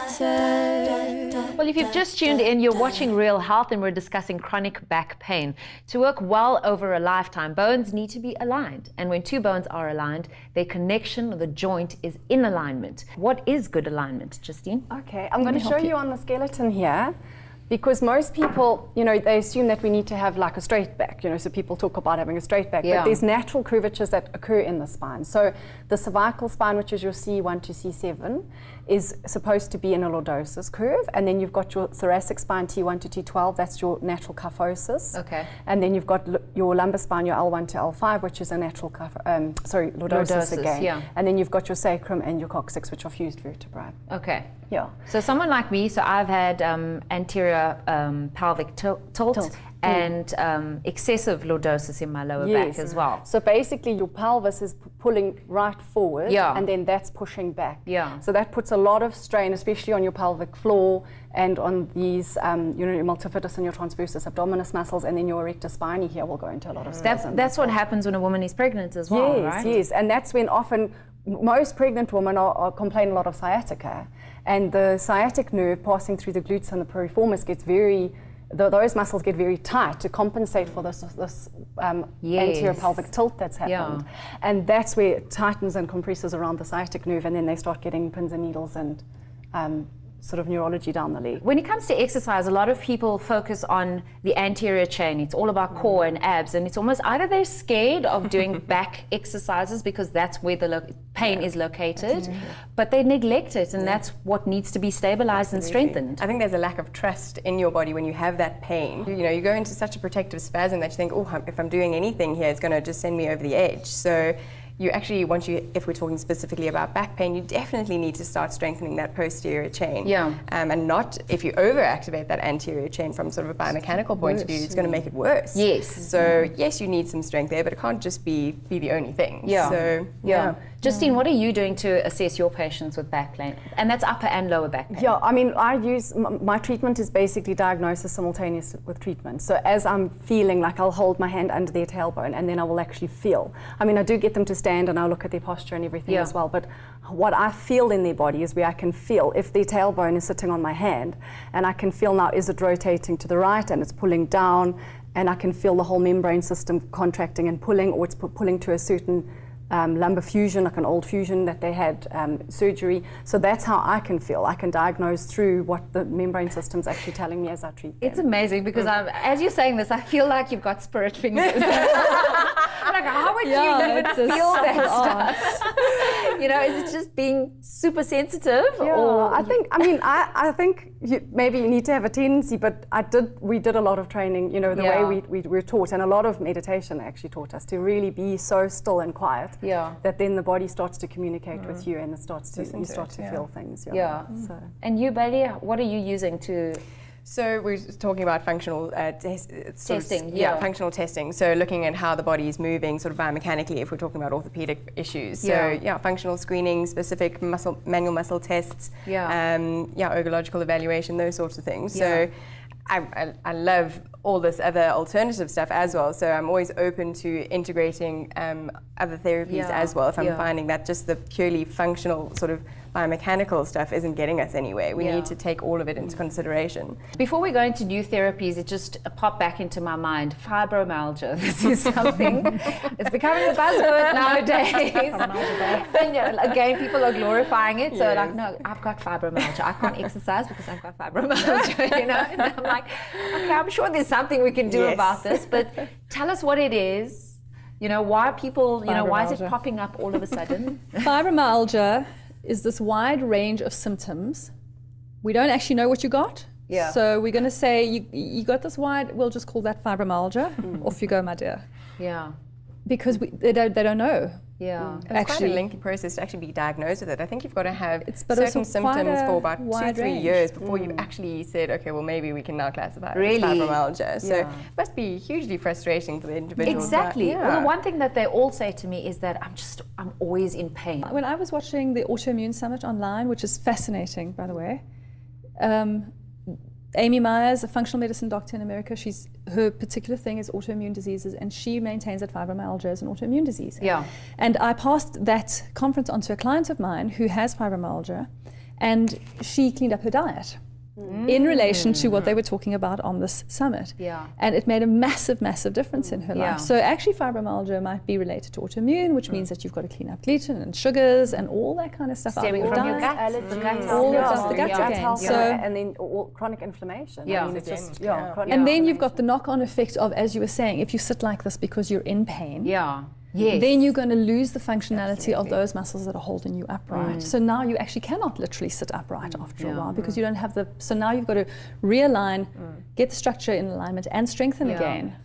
better. Well, if you've just tuned in, you're watching Real Health and we're discussing chronic back pain. To work well over a lifetime, bones need to be aligned. And when two bones are aligned, their connection or the joint is in alignment. What is good alignment, Justine? Okay, I'm going to show you on the skeleton here. Because most people, they assume that we need to have like a straight back, so people talk about having a straight back, but there's natural curvatures that occur in the spine. So the cervical spine, which is your C1 to C7, is supposed to be in a lordosis curve, and then you've got your thoracic spine, T1 to T12, that's your natural kyphosis. Okay. And then you've got your lumbar spine, your L1 to L5, which is a natural lordosis again. Yeah. And then you've got your sacrum and your coccyx, which are fused vertebrae. Okay. Yeah. So someone like me, so I've had anterior pelvic tilt. And excessive lordosis in my lower back as well. So basically your pelvis is pulling right forward, and then that's pushing back. Yeah. So that puts a lot of strain, especially on your pelvic floor and on these, your multifidus and your transversus abdominis muscles, and then your erector spinae here will go into a lot of spasm. That's what happens when a woman is pregnant as well, right? Yes, and that's when often most pregnant women are complain a lot of sciatica, and the sciatic nerve passing through the glutes and the piriformis gets those muscles get very tight to compensate for this anterior pelvic tilt that's happened. And that's where it tightens and compresses around the sciatic nerve, and then they start getting pins and needles and sort of neurology down the leg. When it comes to exercise, a lot of people focus on the anterior chain. It's all about core and abs, and it's almost either they're scared of doing back exercises because that's where the pain is located, but they neglect it, and that's what needs to be stabilized and strengthened. I think there's a lack of trust in your body when you have that pain. You go into such a protective spasm that you think, oh, if I'm doing anything here, it's going to just send me over the edge. So you actually, if we're talking specifically about back pain, you definitely need to start strengthening that posterior chain. Yeah. And not, if you overactivate that anterior chain from sort of a biomechanical point of view, it's going to make it worse. Yes. So yes, you need some strength there, but it can't just be the only thing. Yeah. So, Justine, what are you doing to assess your patients with back pain? And that's upper and lower back pain. Yeah, I mean, my treatment is basically diagnosis simultaneous with treatment. So as I'm feeling, like I'll hold my hand under their tailbone and then I will actually feel. I mean, I do get them to stand and I'll look at their posture and everything as well, but what I feel in their body is where I can feel if their tailbone is sitting on my hand, and I can feel now, is it rotating to the right and it's pulling down, and I can feel the whole membrane system contracting and pulling, or it's pulling to a certain lumbar fusion, like an old fusion that they had surgery. So that's how I can feel. I can diagnose through what the membrane system's actually telling me as I treat them. It's amazing because as you're saying this, I feel like you've got spirit fingers. I'm like, how would you even feel that stuff? Is it just being super sensitive? Yeah, or? I think maybe you need to have a tendency, but we did a lot of training, the way we were taught, and a lot of meditation actually taught us to really be so still and quiet. That then the body starts to communicate with you, and you start to feel things. So. And you, Bailey, what are you using to? So we're talking about functional testing. Functional testing. So looking at how the body is moving, sort of biomechanically, if we're talking about orthopedic issues. So functional screening, specific manual muscle tests. Ergological evaluation, those sorts of things. So I love all this other alternative stuff as well. So I'm always open to integrating other therapies as well if I'm finding that just the purely functional sort of biomechanical stuff isn't getting us anywhere. We need to take all of it into consideration. Before we go into new therapies, it just popped back into my mind, fibromyalgia. This is something, it's becoming a buzzword nowadays. And again, people are glorifying it. So like, no, I've got fibromyalgia. I can't exercise because I've got fibromyalgia, And I'm like, okay, I'm sure there's something we can do about this, but tell us what it is. Why people, why is it popping up all of a sudden? Fibromyalgia is this wide range of symptoms. We don't actually know what you got. So we're going to say you got this wide, we'll just call that fibromyalgia. Off you go, my dear. Because they don't know. It's quite a lengthy process to actually be diagnosed with it. I think you've got to have certain symptoms for about 2-3 years before you actually said, okay, well maybe we can now classify it as fibromyalgia. So it must be hugely frustrating for the individual. Exactly. Well, the one thing that they all say to me is that I'm always in pain. When I was watching the Autoimmune Summit online, which is fascinating, by the way, Amy Myers, a functional medicine doctor in America, her particular thing is autoimmune diseases, and she maintains that fibromyalgia is an autoimmune disease. And I passed that conference on to a client of mine who has fibromyalgia, And she cleaned up her diet in relation to what they were talking about on this summit. Yeah. And it made a massive, massive difference in her life. So actually fibromyalgia might be related to autoimmune, which means that you've got to clean up gluten and sugars and all that kind of stuff out of Stemming your from your diet. gut. All of stuff, the gut again. So, and then chronic inflammation. Yeah. I mean, it's just, chronic And then you've got the knock-on effect of, as you were saying, if you sit like this because you're in pain, then you're going to lose the functionality of those muscles that are holding you upright. So now you actually cannot literally sit upright after a while because you don't have the, so now you've got to realign, get the structure in alignment and strengthen again.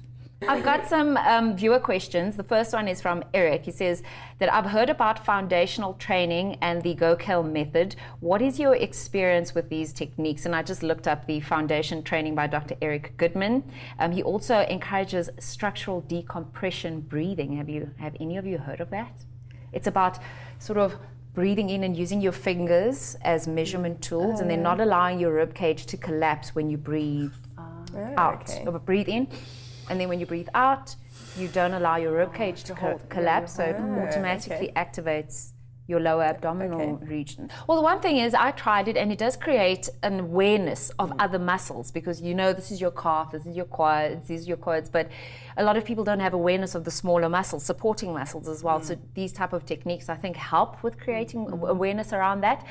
I've got some viewer questions. The first one is from Eric. He says that I've heard about foundational training and the GoKel method. What is your experience with these techniques? And I just looked up the foundation training by Dr. Eric Goodman. He also encourages structural decompression breathing. Have any of you heard of that? It's about sort of breathing in and using your fingers as measurement tools and then not allowing your rib cage to collapse when you breathe out. Or breathe in. And then when you breathe out, you don't allow your rib cage to collapse, so it automatically activates your lower abdominal region. Well, the one thing is I tried it and it does create an awareness of other muscles because you know this is your calf, this is your quads, these are your quads, but a lot of people don't have awareness of the smaller muscles, supporting muscles as well. So these type of techniques I think help with creating awareness around that.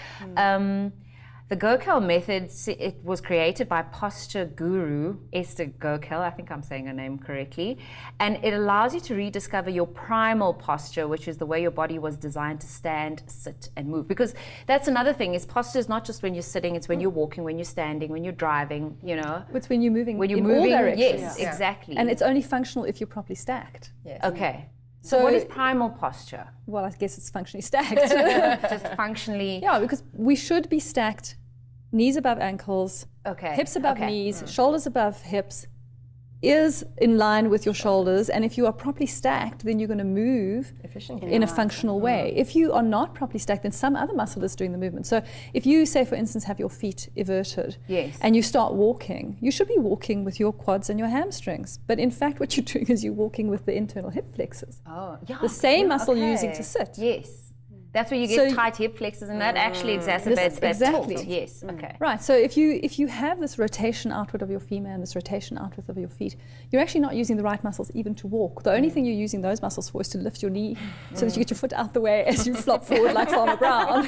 The GoKel method, it was created by posture guru Esther GoKel, I think I'm saying her name correctly, and it allows you to rediscover your primal posture, which is the way your body was designed to stand, sit, and move. Because that's another thing, is posture is not just when you're sitting, it's when you're walking, when you're standing, when you're driving, you know. It's when you're moving when you're in moving, all directions. yes, exactly. And it's only functional if you're properly stacked. Yes. Okay. So what is primal posture? Well, I guess it's functionally stacked. Just functionally. Yeah, because we should be stacked, knees above ankles, hips above knees, shoulders above hips, ears in line with your shoulders. And if you are properly stacked, then you're going to move in a functional way. If you are not properly stacked, then some other muscle is doing the movement. So if you, say, for instance, have your feet everted and you start walking, you should be walking with your quads and your hamstrings. But in fact, what you're doing is you're walking with the internal hip flexors. Oh, yeah. The same muscle you're using to sit. Yes. That's where you get tight hip flexors, and that actually exacerbates that tilt. Yes. Okay. Right. So if you have this rotation outward of your femur and this rotation outward of your feet, you're actually not using the right muscles even to walk. The only thing you're using those muscles for is to lift your knee so that you get your foot out the way as you flop forward like Farmer Brown.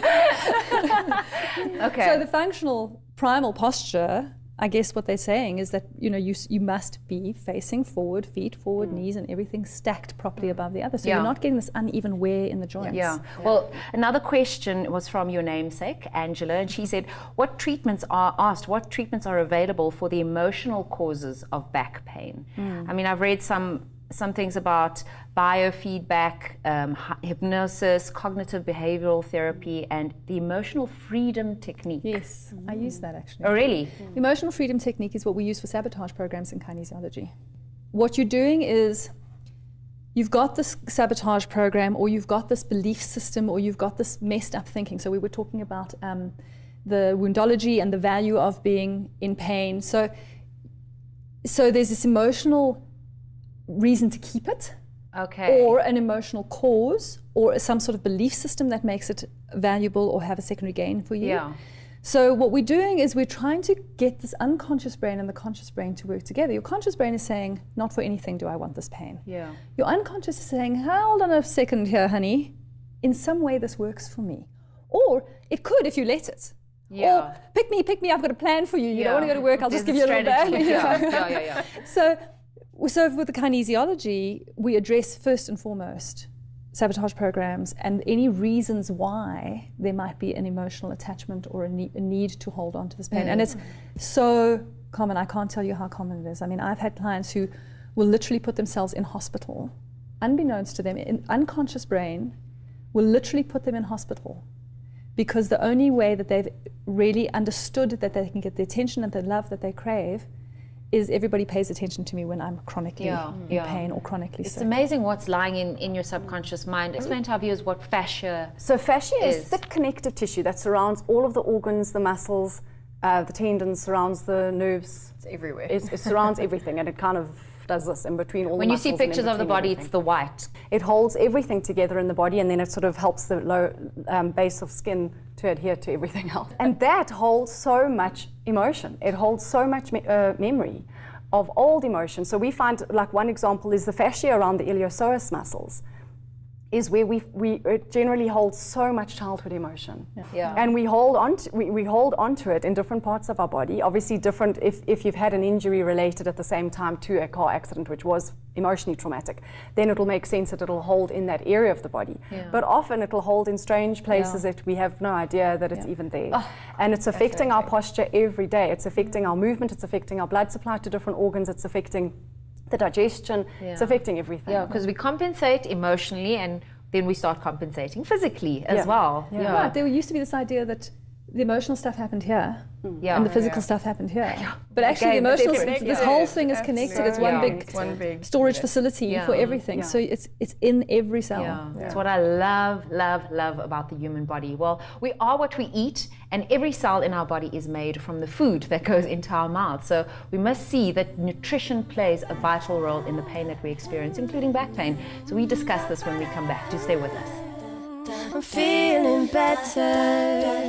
Okay. So the functional primal posture, I guess what they're saying is that you must be facing forward, feet forward, knees and everything stacked properly above the other. So you're not getting this uneven wear in the joints. Yeah. Well, another question was from your namesake, Angela, and she said, what treatments are available for the emotional causes of back pain? I mean, I've read some things about biofeedback, hypnosis, cognitive behavioral therapy, and the emotional freedom technique. Yes, I use that actually. Oh, really? The emotional freedom technique is what we use for sabotage programs in kinesiology. What you're doing is you've got this sabotage program, or you've got this belief system, or you've got this messed up thinking. So we were talking about the woundology and the value of being in pain. So there's this emotional reason to keep it, or an emotional cause, or some sort of belief system that makes it valuable or have a secondary gain for you. Yeah. So what we're doing is we're trying to get this unconscious brain and the conscious brain to work together. Your conscious brain is saying, not for anything do I want this pain. Yeah. Your unconscious is saying, hold on a second here, honey. In some way this works for me. Or it could if you let it. Yeah. Or pick me, I've got a plan for you. You don't want to go to work, I'll just give you a little bit. Yeah. So with the kinesiology, we address first and foremost sabotage programs and any reasons why there might be an emotional attachment or a need to hold on to this pain. And it's so common, I can't tell you how common it is. I mean, I've had clients who will literally put themselves in hospital, unbeknownst to them, an unconscious brain will literally put them in hospital because the only way that they've really understood that they can get the attention and the love that they crave is everybody pays attention to me when I'm chronically in pain or chronically sick. It's amazing what's lying in your subconscious mind. Explain to our viewers what fascia So fascia is thick connective tissue that surrounds all of the organs, the muscles, the tendons, surrounds the nerves. It's everywhere. It surrounds everything, and it kind of does this in between all when the you see muscles and in pictures of the between body, everything. it's the white. It holds everything together in the body, and then it sort of helps the low base of skin to adhere to everything else. And that holds so much emotion. It holds so much memory of old emotion. So we find, like one example is the fascia around the iliopsoas muscles, is where we generally hold so much childhood emotion. Yeah. And we hold on to it in different parts of our body. Obviously different if you've had an injury related at the same time to a car accident, which was emotionally traumatic, then it'll make sense that it'll hold in that area of the body. Yeah. But often it'll hold in strange places that we have no idea that it's even there. And it's affecting our posture every day. It's affecting our movement, it's affecting our blood supply to different organs, it's affecting the digestion, it's affecting everything. Yeah, because we compensate emotionally and then we start compensating physically as well. Yeah. Right, there used to be this idea that the emotional stuff happened here and the physical stuff happened here. But actually the emotional, this whole thing is connected. It's one big storage facility for everything. So it's in every cell. That's what I love about the human body. Well, we are what we eat, and every cell in our body is made from the food that goes into our mouth. So we must see that nutrition plays a vital role in the pain that we experience, including back pain. So we discuss this when we come back. Do stay with us. I'm feeling better.